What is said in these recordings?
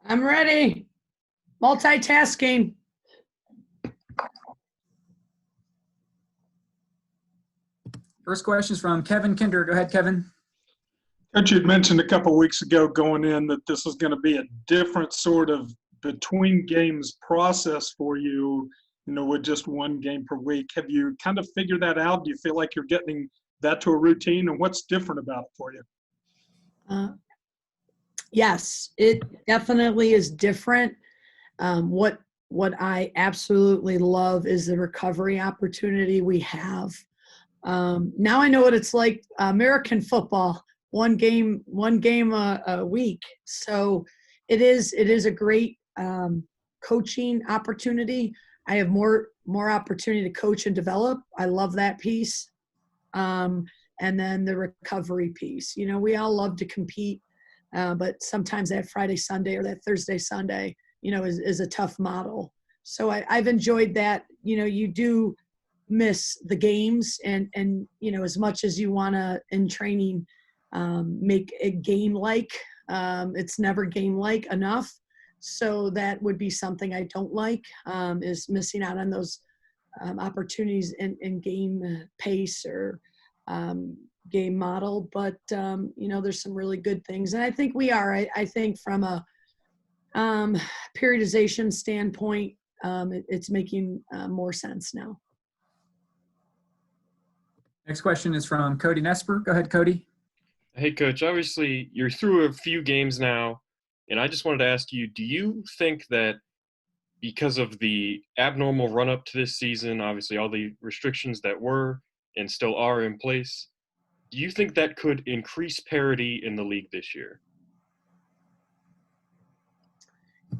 I'm ready. Multitasking. First question is from Kevin Kinder. Go ahead, Kevin. Coach, you'd mentioned a couple of weeks ago going in that this is going to be a different sort of between games process for you, with just one game per week. Have you kind of figured that out? Do you feel like you're getting that to a routine, and what's different about it for you? Yes, it definitely is different. What I absolutely love is the recovery opportunity we have. Now I know what it's like, American football, one game a week. So it is a great coaching opportunity. I have more opportunity to coach and develop. I love that piece. And then the recovery piece. We all love to compete, but sometimes that Friday, Sunday, or that Thursday, Sunday, is a tough model. So I've enjoyed that. You do miss the games, and as much as you want to in training make a game like, it's never game like enough. So that would be something I don't like, is missing out on those opportunities in game pace or game model. But there's some really good things, and I think we are. I think from a periodization standpoint, it's making more sense now. Next question is from Cody Nesper. Go ahead, Cody. Hey, Coach. Obviously, you're through a few games now, and I just wanted to ask you, do you think that because of the abnormal run-up to this season, obviously all the restrictions that were and still are in place, do you think that could increase parity in the league this year?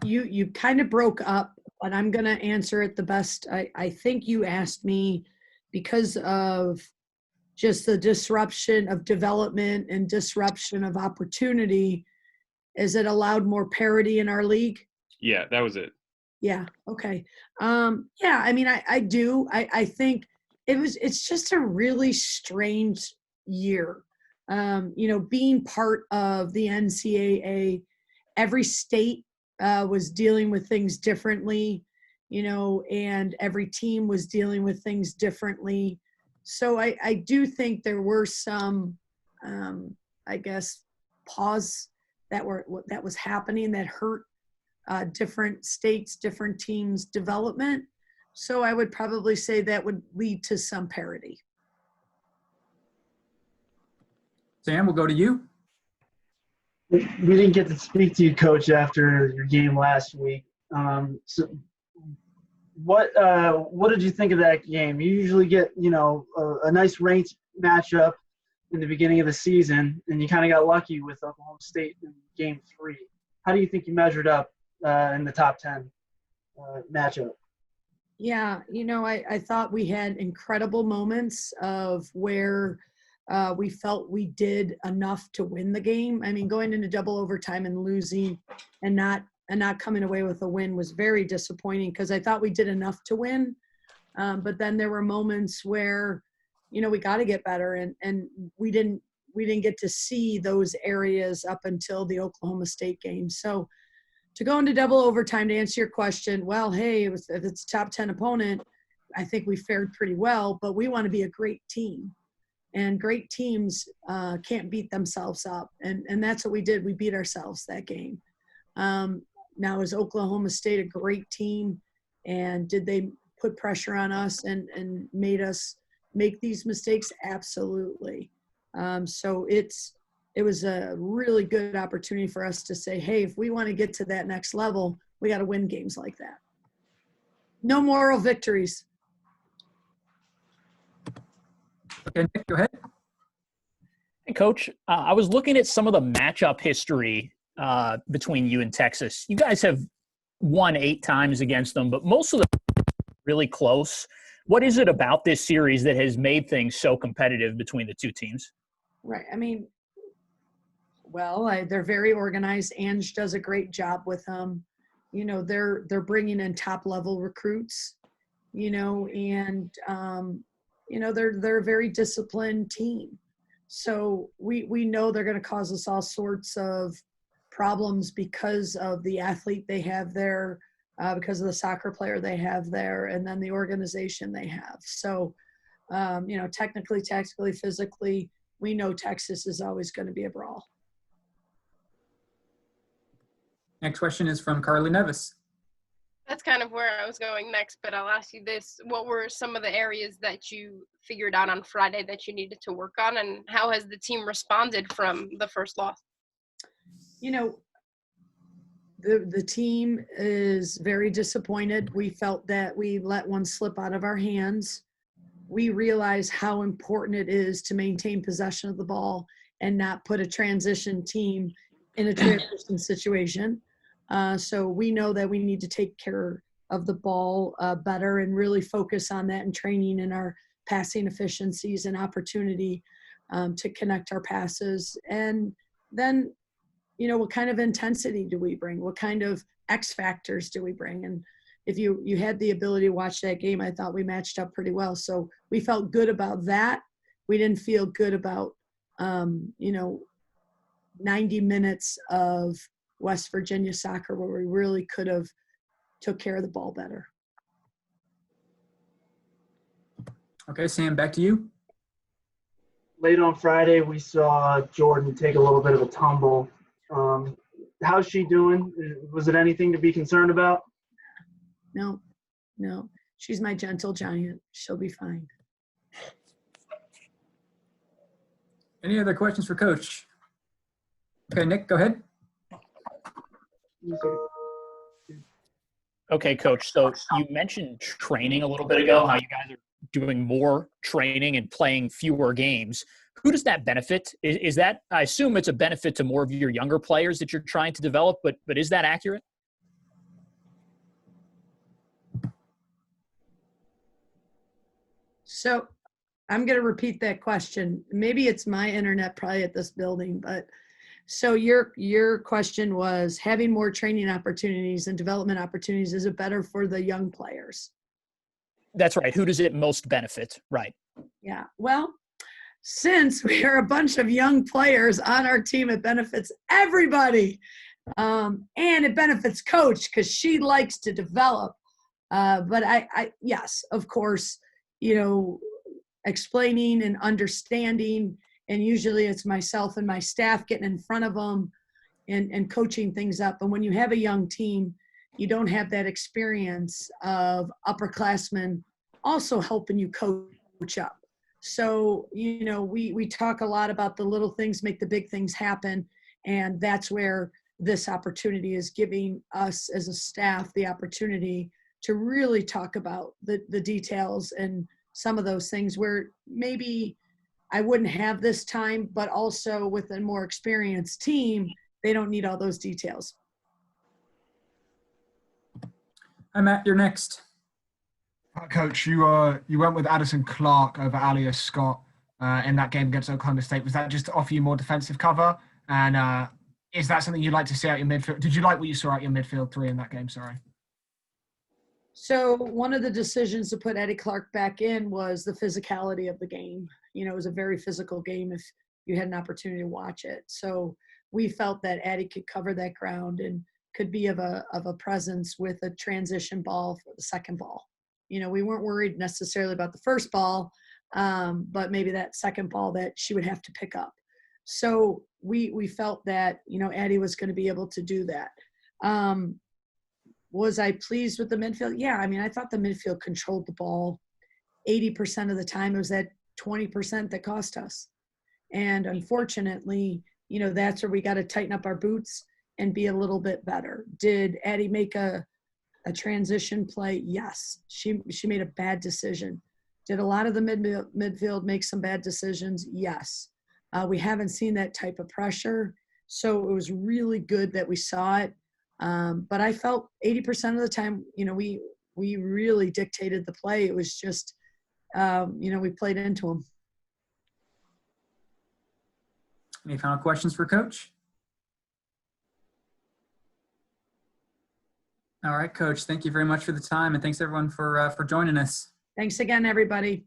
You kind of broke up, but I'm going to answer it the best. I think you asked me because of just the disruption of development and disruption of opportunity, is it allowed more parity in our league? Yeah, that was it. Yeah. Okay. Yeah, I mean, I do. I think it's just a really strange year. Being part of the NCAA, every state was dealing with things differently, and every team was dealing with things differently. So I do think there were some, I guess, pause that was happening that hurt different states, different teams' development. So I would probably say that would lead to some parity. Sam, we'll go to you. We didn't get to speak to you, Coach, after your game last week. So what did you think of that game? You usually get, a nice ranked matchup in the beginning of the season, and you kind of got lucky with Oklahoma State in Game 3. How do you think you measured up in the top 10 matchup? Yeah, I thought we had incredible moments of where we felt we did enough to win the game. I mean, going into double overtime and losing and not coming away with a win was very disappointing, because I thought we did enough to win. But then there were moments where, we got to get better, and we didn't get to see those areas up until the Oklahoma State game. So to go into double overtime, to answer your question, well, hey, if it's a top 10 opponent, I think we fared pretty well, but we want to be a great team. And great teams can't beat themselves up. And that's what we did. We beat ourselves that game. Now, is Oklahoma State a great team? And did they put pressure on us and made us make these mistakes? Absolutely. So it was a really good opportunity for us to say, hey, if we want to get to that next level, we got to win games like that. No moral victories. Okay, Nick, go ahead. Hey, Coach. I was looking at some of the matchup history between you and Texas. You guys have won 8 times against them, but most of them are really close. What is it about this series that has made things so competitive between the two teams? Right. I mean, well, they're very organized. Ange does a great job with them. They're bringing in top level recruits, and they're a very disciplined team. So we know they're going to cause us all sorts of problems because of the athlete they have there, because of the soccer player they have there, and then the organization they have. So, technically, tactically, physically, we know Texas is always going to be a brawl. Next question is from Carly Nevis. That's kind of where I was going next, but I'll ask you this. What were some of the areas that you figured out on Friday that you needed to work on, and how has the team responded from the first loss? The team is very disappointed. We felt that we let one slip out of our hands. We realize how important it is to maintain possession of the ball and not put a transition team in a transition situation. So we know that we need to take care of the ball better and really focus on that in training and our passing efficiencies and opportunity to connect our passes. And then, what kind of intensity do we bring? What kind of X factors do we bring? And if you had the ability to watch that game, I thought we matched up pretty well. So we felt good about that. We didn't feel good about, 90 minutes of West Virginia soccer where we really could have took care of the ball better. Okay, Sam, back to you. Late on Friday, we saw Jordan take a little bit of a tumble. How's she doing? Was it anything to be concerned about? No. She's my gentle giant. She'll be fine. Any other questions for Coach? Okay, Nick, go ahead. Okay, Coach. So you mentioned training a little bit ago, how you guys are doing more training and playing fewer games. Who does that benefit? Is that, I assume it's a benefit to more of your younger players that you're trying to develop, but is that accurate? So I'm going to repeat that question. Maybe it's my internet probably at this building, but so your question was having more training opportunities and development opportunities, is it better for the young players? That's right. Who does it most benefit? Right. Yeah. Well, since we are a bunch of young players on our team, it benefits everybody. And it benefits Coach because she likes to develop. But I yes, of course, explaining and understanding, and usually it's myself and my staff getting in front of them and coaching things up. And when you have a young team, you don't have that experience of upperclassmen also helping you coach up. So, we talk a lot about the little things make the big things happen. And that's where this opportunity is giving us as a staff the opportunity to really talk about the details and some of those things where maybe I wouldn't have this time, but also with a more experienced team, they don't need all those details. Hi, Matt, you're next. Coach, you went with Addison Clark over Alia Scott in that game against Oklahoma State. Was that just to offer you more defensive cover? And is that something you'd like to see out your midfield? Did you like what you saw out your midfield three in that game? Sorry. So one of the decisions to put Addie Clark back in was the physicality of the game. It was a very physical game if you had an opportunity to watch it. So we felt that Addie could cover that ground and could be of a presence with a transition ball for the second ball. We weren't worried necessarily about the first ball, but maybe that second ball that she would have to pick up. So we felt that, Addie was going to be able to do that. Was I pleased with the midfield? Yeah, I thought the midfield controlled the ball 80% of the time. It was that 20% that cost us. And unfortunately, that's where we got to tighten up our boots and be a little bit better. Did Addie make a transition play? Yes. She made a bad decision. Did a lot of the midfield make some bad decisions? Yes. We haven't seen that type of pressure. So it was really good that we saw it. But I felt 80% of the time, we really dictated the play. It was just, we played into them. Any final questions for Coach? All right, Coach, thank you very much for the time, and thanks everyone for joining us. Thanks again, everybody.